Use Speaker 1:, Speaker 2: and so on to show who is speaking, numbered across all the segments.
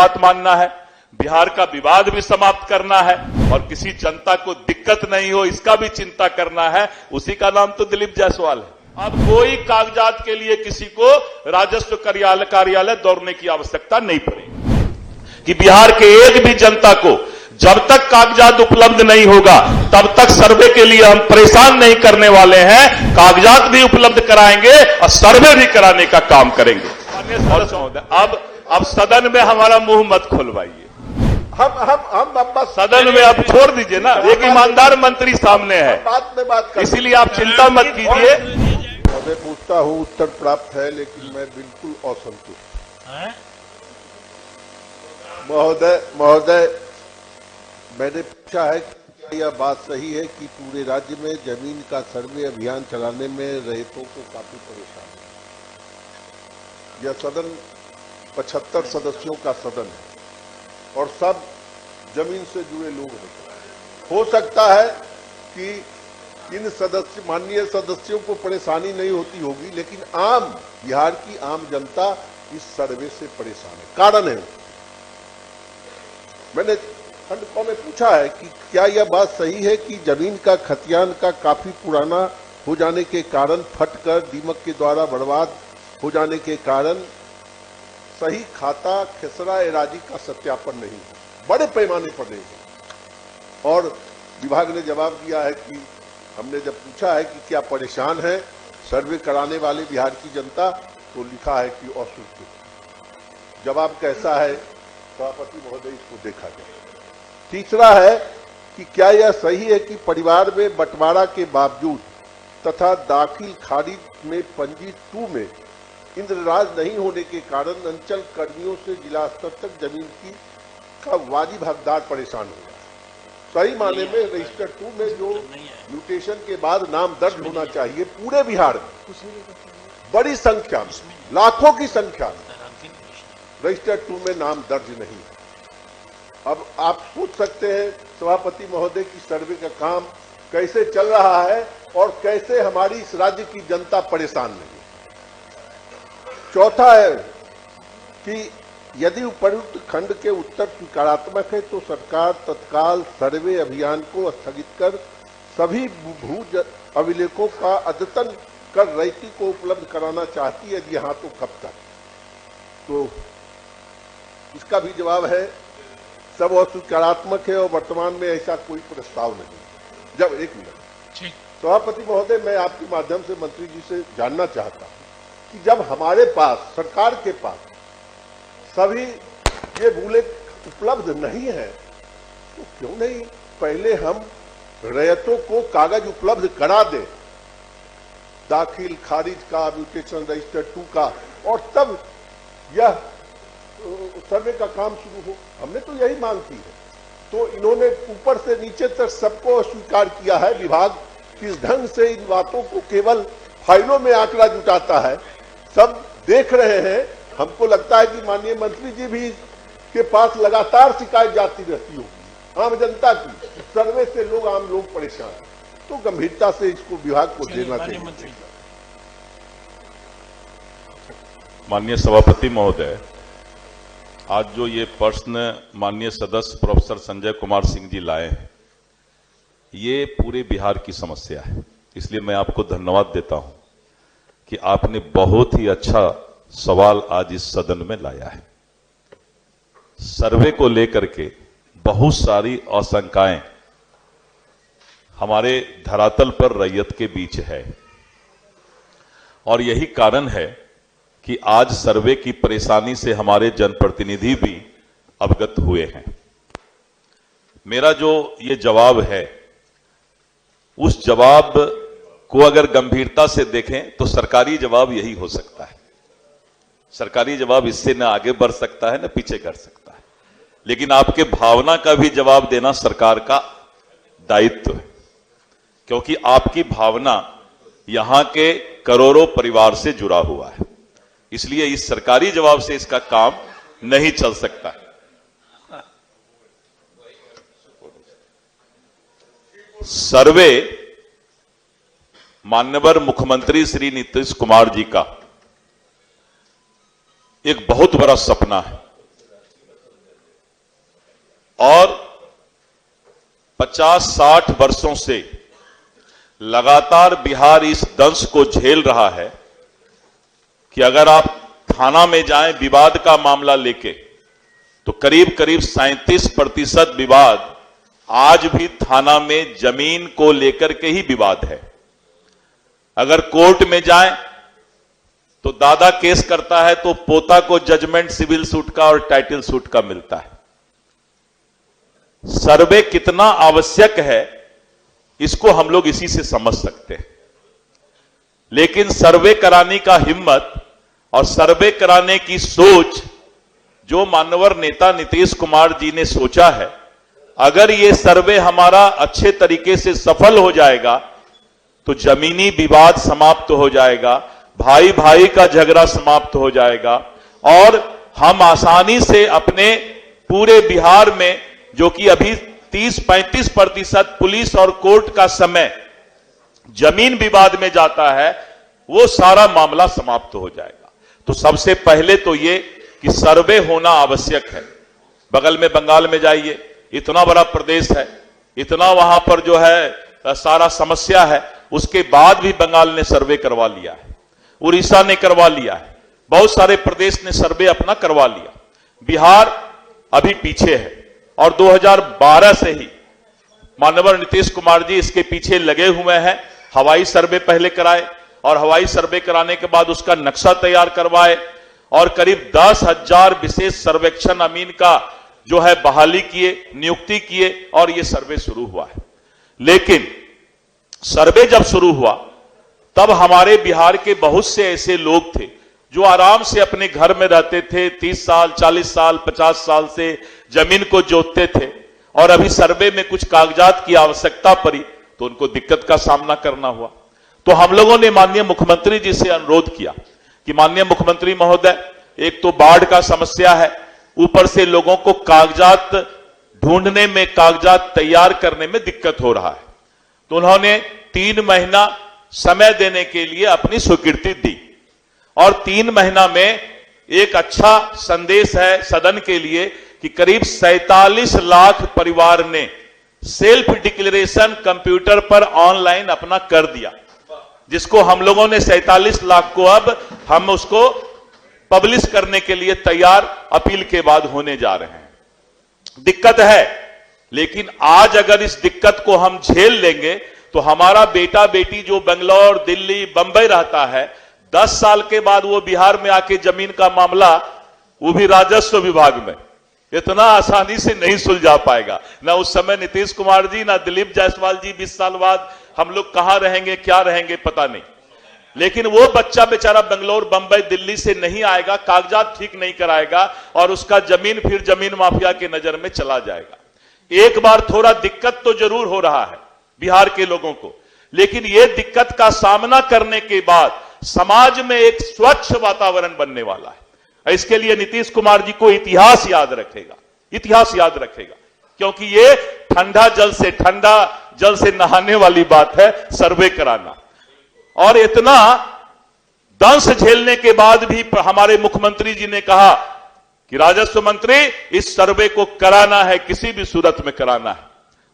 Speaker 1: बात मानना है, बिहार का विवाद भी समाप्त करना है और किसी जनता को दिक्कत नहीं हो इसका भी चिंता करना है। उसी का नाम तो दिलीप जायसवाल है। अब कोई कागजात के लिए किसी को राजस्व कार्यालय दौड़ने की आवश्यकता नहीं पड़ेगी कि बिहार के एक भी जनता को जब तक कागजात उपलब्ध नहीं होगा तब तक सर्वे के लिए हम परेशान नहीं करने वाले हैं। कागजात भी उपलब्ध कराएंगे और सर्वे भी कराने का काम करेंगे। अब सदन में हमारा मुंह मत खोलवाइए। हम सदन में अब छोड़ दीजिए ना, एक ईमानदार मंत्री सामने है, बात इसीलिए आप चिंता मत कीजिए।
Speaker 2: मैं पूछता हूँ, उत्तर प्राप्त है, लेकिन मैं बिल्कुल असंतुष्ट। महोदय मैंने पूछा है कि यह बात सही है कि पूरे राज्य में जमीन का सर्वे अभियान चलाने में रैयतों को काफी परेशानी है। यह सदन 75 सदस्यों का सदन है और सब जमीन से जुड़े लोग हैं। हो सकता है कि इन माननीय सदस्यों को परेशानी नहीं होती होगी, लेकिन बिहार की आम जनता इस सर्वे से परेशान है। कारण है, मैंने खंडकों में पूछा है कि क्या यह बात सही है कि जमीन का खतियान का काफी पुराना हो जाने के कारण फटकर दीमक के द्वारा बर्बाद हो जाने के कारण सही खाता खेसरा एराजी का सत्यापन नहीं है, बड़े पैमाने पर नहीं है। और विभाग ने जवाब दिया है कि हमने जब पूछा है कि क्या परेशान है सर्वे कराने वाले बिहार की जनता, तो लिखा है कि अस्वीकृत। जवाब कैसा है सभापति महोदय, इसको देखा जाए। तीसरा है कि क्या यह सही है कि परिवार में बंटवारा के बावजूद तथा दाखिल खारिज में पंजी 2 में इंद्रराज नहीं होने के कारण अंचल कर्मियों से जिला स्तर तक जमीन का वाजिब हकदार परेशान हो रहा है। सही माने में रजिस्टर 2 में जो म्यूटेशन के बाद नाम दर्ज होना चाहिए पूरे बिहार में बड़ी संख्या में, लाखों की संख्या में रजिस्टर 2 में नाम दर्ज नहीं है। अब आप पूछ सकते हैं सभापति महोदय की सर्वे का काम कैसे चल रहा है और कैसे हमारी इस राज्य की जनता परेशान नहीं है। चौथा है कि यदि उपयुक्त खंड के उत्तर स्वीकारात्मक है तो सरकार तत्काल सर्वे अभियान को स्थगित कर सभी भू अभिलेखों का अद्यतन कर रैयती को उपलब्ध कराना चाहती है। यदि हाँ तो कब तक? तो इसका भी जवाब है सब अस्वीकारात्मक है और वर्तमान में ऐसा कोई प्रस्ताव नहीं। जब एक मिनट सभापति महोदय, मैं आपके माध्यम से मंत्री जी से जानना चाहता हूं कि जब हमारे पास सरकार के पास सभी ये बुलेट उपलब्ध नहीं है तो क्यों नहीं पहले हम रैयतों को कागज उपलब्ध करा दें, दाखिल खारिज का, म्यूटेशन रजिस्टर 2 का, और तब यह सर्वे का काम शुरू हो। हमने तो यही मांग की है। तो इन्होंने ऊपर से नीचे तक सबको स्वीकार किया है। विभाग किस ढंग से इन बातों को केवल फाइलों में आंकड़ा जुटाता है, सब देख रहे हैं। हमको लगता है कि माननीय मंत्री जी भी के पास लगातार शिकायत जाती रहती होगी आम जनता की, सर्वे से आम लोग परेशान हैं। तो गंभीरता से इसको विभाग को देना चाहिए।
Speaker 1: माननीय सभापति महोदय, आज जो ये प्रश्न माननीय सदस्य प्रोफेसर संजय कुमार सिंह जी लाए हैं, ये पूरे बिहार की समस्या है। इसलिए मैं आपको धन्यवाद देता हूं कि आपने बहुत ही अच्छा सवाल आज इस सदन में लाया है। सर्वे को लेकर के बहुत सारी आशंकाएं हमारे धरातल पर रैयत के बीच है और यही कारण है कि आज सर्वे की परेशानी से हमारे जनप्रतिनिधि भी अवगत हुए हैं। मेरा जो ये जवाब है, उस जवाब को अगर गंभीरता से देखें तो सरकारी जवाब यही हो सकता है। सरकारी जवाब इससे न आगे बढ़ सकता है न पीछे कर सकता है, लेकिन आपके भावना का भी जवाब देना सरकार का दायित्व है, क्योंकि आपकी भावना यहां के करोड़ों परिवार से जुड़ा हुआ है। इसलिए इस सरकारी जवाब से इसका काम नहीं चल सकता। सर्वे माननीय मुख्यमंत्री श्री नीतीश कुमार जी का एक बहुत बड़ा सपना है और 50-60 वर्षों से लगातार बिहार इस दंश को झेल रहा है कि अगर आप थाना में जाएं विवाद का मामला लेके तो करीब करीब 37% विवाद आज भी थाना में जमीन को लेकर के ही विवाद है। अगर कोर्ट में जाएं तो दादा केस करता है तो पोता को जजमेंट सिविल सूट का और टाइटल सूट का मिलता है। सर्वे कितना आवश्यक है इसको हम लोग इसी से समझ सकते हैं, लेकिन सर्वे कराने का हिम्मत और सर्वे कराने की सोच जो मान्यवर नेता नीतीश कुमार जी ने सोचा है, अगर ये सर्वे हमारा अच्छे तरीके से सफल हो जाएगा तो जमीनी विवाद समाप्त हो जाएगा, भाई भाई का झगड़ा समाप्त हो जाएगा और हम आसानी से अपने पूरे बिहार में जो कि अभी 30-35% पुलिस और कोर्ट का समय जमीन विवाद में जाता है, वो सारा मामला समाप्त हो जाएगा। तो सबसे पहले तो ये कि सर्वे होना आवश्यक है। बगल में बंगाल में जाइए, इतना बड़ा प्रदेश है, इतना वहां पर जो है सारा समस्या है, उसके बाद भी बंगाल ने सर्वे करवा लिया है, उड़ीसा ने करवा लिया है, बहुत सारे प्रदेश ने सर्वे अपना करवा लिया। बिहार अभी पीछे है और 2012 से ही माननीय नीतीश कुमार जी इसके पीछे लगे हुए हैं। हवाई सर्वे पहले कराए और हवाई सर्वे कराने के बाद उसका नक्शा तैयार करवाए और करीब 10,000 विशेष सर्वेक्षण अमीन का जो है बहाली किए, नियुक्ति किए और यह सर्वे शुरू हुआ है। लेकिन सर्वे जब शुरू हुआ तब हमारे बिहार के बहुत से ऐसे लोग थे जो आराम से अपने घर में रहते थे, 30 साल, 40 साल, 50 साल से जमीन को जोतते थे और अभी सर्वे में कुछ कागजात की आवश्यकता पड़ी तो उनको दिक्कत का सामना करना हुआ। तो हम लोगों ने माननीय मुख्यमंत्री जी से अनुरोध किया कि माननीय मुख्यमंत्री महोदय, एक तो बाढ़ का समस्या है, ऊपर से लोगों को कागजात ढूंढने में, कागजात तैयार करने में दिक्कत हो रहा है। तो उन्होंने 3 महीना समय देने के लिए अपनी स्वीकृति दी और 3 महीना में एक अच्छा संदेश है सदन के लिए कि करीब 47 लाख परिवार ने सेल्फ डिक्लेरेशन कंप्यूटर पर ऑनलाइन अपना कर दिया, जिसको हम लोगों ने 47 लाख को अब हम उसको पब्लिश करने के लिए तैयार अपील के बाद होने जा रहे हैं। दिक्कत है, लेकिन आज अगर इस दिक्कत को हम झेल लेंगे तो हमारा बेटा बेटी जो बेंगलोर, दिल्ली, बंबई रहता है, 10 साल के बाद वो बिहार में आके जमीन का मामला, वो भी राजस्व विभाग में, इतना आसानी से नहीं सुलझा पाएगा। ना उस समय नीतीश कुमार जी, ना दिलीप जायसवाल जी 20 साल बाद हम लोग कहां रहेंगे, क्या रहेंगे पता नहीं। लेकिन वो बच्चा बेचारा बेंगलोर, बंबई, दिल्ली से नहीं आएगा, कागजात ठीक नहीं कराएगा और उसका जमीन फिर जमीन माफिया के नजर में चला जाएगा। एक बार थोड़ा दिक्कत तो जरूर हो रहा है बिहार के लोगों को, लेकिन यह दिक्कत का सामना करने के बाद समाज में एक स्वच्छ वातावरण बनने वाला है। इसके लिए नीतीश कुमार जी को इतिहास याद रखेगा, इतिहास याद रखेगा, क्योंकि ये ठंडा जल से नहाने वाली बात है सर्वे कराना। और इतना दंश झेलने के बाद भी हमारे मुख्यमंत्री जी ने कहा कि राजस्व मंत्री, इस सर्वे को कराना है, किसी भी सूरत में कराना है।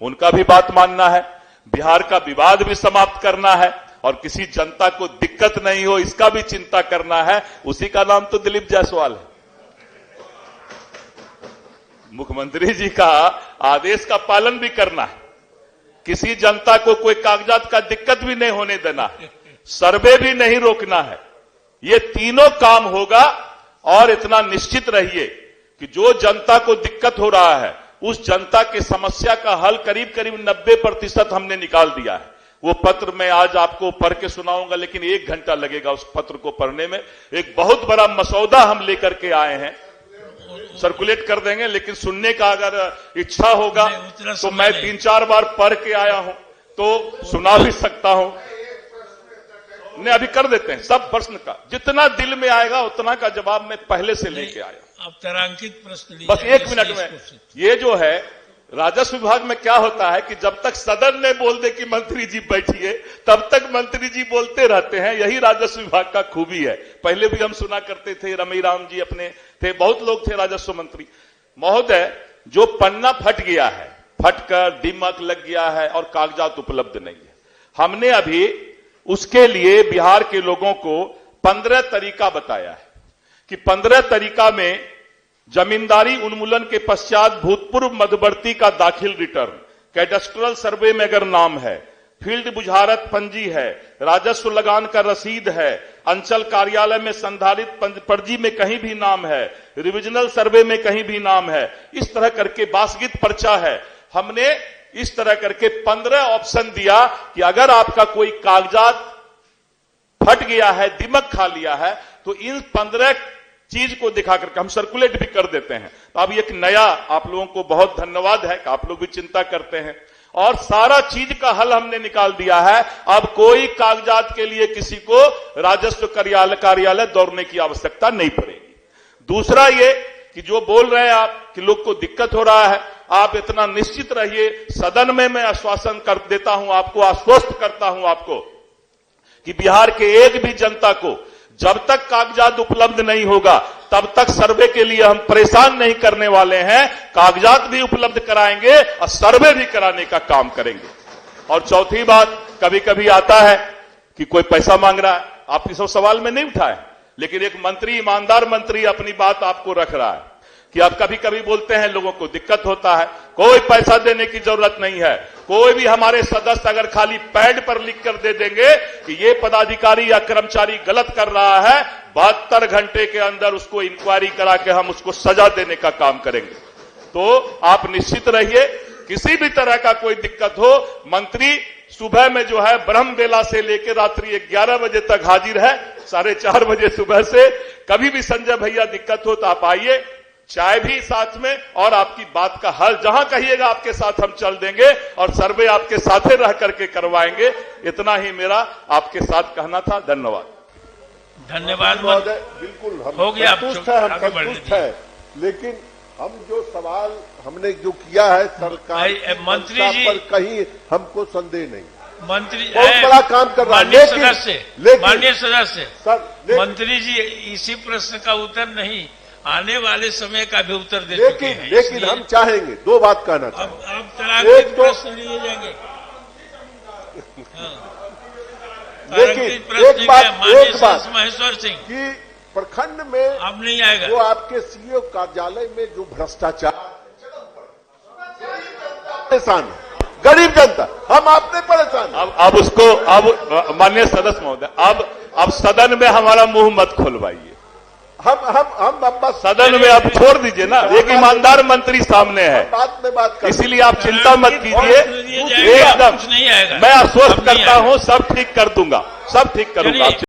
Speaker 1: उनका भी बात मानना है, बिहार का विवाद भी समाप्त करना है और किसी जनता को दिक्कत नहीं हो इसका भी चिंता करना है। उसी का नाम तो दिलीप जायसवाल है। मुख्यमंत्री जी का आदेश का पालन भी करना है, किसी जनता को कोई कागजात का दिक्कत भी नहीं होने देना है, सर्वे भी नहीं रोकना है। ये तीनों काम होगा और इतना निश्चित रहिए कि जो जनता को दिक्कत हो रहा है उस जनता की समस्या का हल करीब करीब 90% हमने निकाल दिया है। वो पत्र मैं आज आपको पढ़ के सुनाऊंगा, लेकिन 1 घंटा लगेगा उस पत्र को पढ़ने में। एक बहुत बड़ा मसौदा हम लेकर के आए हैं, सर्कुलेट कर देंगे, लेकिन सुनने का अगर इच्छा होगा तो मैं 3-4 बार पढ़ के आया हूं तो सुना भी सकता हूं। नहीं, अभी कर देते हैं सब प्रश्न का, जितना दिल में आएगा उतना का जवाब मैं पहले से लेके आया।
Speaker 3: अब तारांकित प्रश्न
Speaker 1: बस 1 मिनट में, ये जो है राजस्व विभाग में क्या होता है कि जब तक सदन ने बोल दे कि मंत्री जी बैठिए, तब तक मंत्री जी बोलते रहते हैं। यही राजस्व विभाग का खूबी है। पहले भी हम सुना करते थे, रमी राम जी अपने थे, बहुत लोग थे राजस्व मंत्री महोदय। जो पन्ना फट गया है, फटकर दीमक लग गया है और कागजात उपलब्ध नहीं है, हमने अभी उसके लिए बिहार के लोगों को 15 तरीका बताया है कि 15 तरीका में जमींदारी उन्मूलन के पश्चात भूतपूर्व मध्यवर्ती का दाखिल रिटर्न, कैडेस्ट्रल सर्वे में अगर नाम है, फील्ड बुझारत पंजी है, राजस्व लगान का रसीद है, अंचल कार्यालय में संधारित पर्ची में कहीं भी नाम है, रिविजनल सर्वे में कहीं भी नाम है, इस तरह करके बासगीत पर्चा है। हमने इस तरह करके 15 ऑप्शन दिया कि अगर आपका कोई कागजात फट गया है, दिमक खा लिया है, तो इन 15 चीज को दिखा करके हम सर्कुलेट भी कर देते हैं। तो अब एक नया, आप लोगों को बहुत धन्यवाद है कि आप लोग भी चिंता करते हैं और सारा चीज का हल हमने निकाल दिया है। अब कोई कागजात के लिए किसी को राजस्व कार्यालय दौड़ने की आवश्यकता नहीं पड़ेगी। दूसरा ये कि जो बोल रहे हैं आप कि लोग को दिक्कत हो रहा है, आप इतना निश्चित रहिए, सदन में मैं आश्वासन कर देता हूं आपको, आश्वस्त करता हूं आपको कि बिहार के एक भी जनता को जब तक कागजात उपलब्ध नहीं होगा तब तक सर्वे के लिए हम परेशान नहीं करने वाले हैं। कागजात भी उपलब्ध कराएंगे और सर्वे भी कराने का काम करेंगे। और चौथी बात, कभी कभी आता है कि कोई पैसा मांग रहा है, आप इस सवाल में नहीं उठाए, लेकिन एक मंत्री, ईमानदार मंत्री अपनी बात आपको रख रहा है कि आप कभी कभी बोलते हैं लोगों को दिक्कत होता है, कोई पैसा देने की जरूरत नहीं है। कोई भी हमारे सदस्य अगर खाली पैड पर लिख कर दे देंगे कि ये पदाधिकारी या कर्मचारी गलत कर रहा है, 72 घंटे के अंदर उसको इंक्वायरी करा के हम उसको सजा देने का काम करेंगे। तो आप निश्चित रहिए, किसी भी तरह का कोई दिक्कत हो, मंत्री सुबह में जो है ब्रह्म बेला से लेकर रात्रि 11 बजे तक हाजिर है, 4:30 बजे सुबह से। कभी भी संजय भैया दिक्कत हो तो आप आइए, चाय भी साथ में, और आपकी बात का हल जहां कहिएगा आपके साथ हम चल देंगे और सर्वे आपके साथ रह करके करवाएंगे। इतना ही मेरा आपके साथ कहना था। धन्यवाद।
Speaker 3: धन्यवाद
Speaker 2: महोदय। बिल्कुल हम
Speaker 3: हो गया,
Speaker 2: संतुष्ट है, हम संतुष्ट है, लेकिन हम जो सवाल हमने जो किया है सरकार की
Speaker 3: मंत्री
Speaker 2: मंशा
Speaker 3: जी,
Speaker 2: पर कहीं हमको संदेह नहीं।
Speaker 3: मंत्री
Speaker 2: बहुत बड़ा काम कर रहा है,
Speaker 3: माननीय सदस्य
Speaker 2: सर,
Speaker 3: मंत्री जी इसी प्रश्न का उत्तर नहीं, आने वाले समय का भी उत्तर दे चुके हैं।
Speaker 2: लेकिन हम चाहेंगे दो बात कहना चाहेंगे।
Speaker 3: अब तलाक के प्रश्न लिए जाएंगे।
Speaker 2: लेकिन एक बात
Speaker 3: महेश्वर सिंह
Speaker 2: कि प्रखंड में
Speaker 3: अब नहीं आएगा,
Speaker 2: जो आपके सीईओ कार्यालय में जो भ्रष्टाचार, परेशान गरीब जनता, हम आपने परेशान।
Speaker 1: अब उसको, अब माननीय सदस्य महोदय, अब सदन में हमारा मुंह मत खोलवाइए।
Speaker 2: हम बस
Speaker 1: सदन में आप छोड़ दीजिए ना, एक ईमानदार मंत्री सामने है,
Speaker 2: बात में बात कर,
Speaker 1: इसीलिए आप चिंता मत कीजिए, एकदम
Speaker 3: नहीं आएगा।
Speaker 1: मैं आश्वस्त करता हूं, सब ठीक कर दूंगा, सब ठीक करूंगा।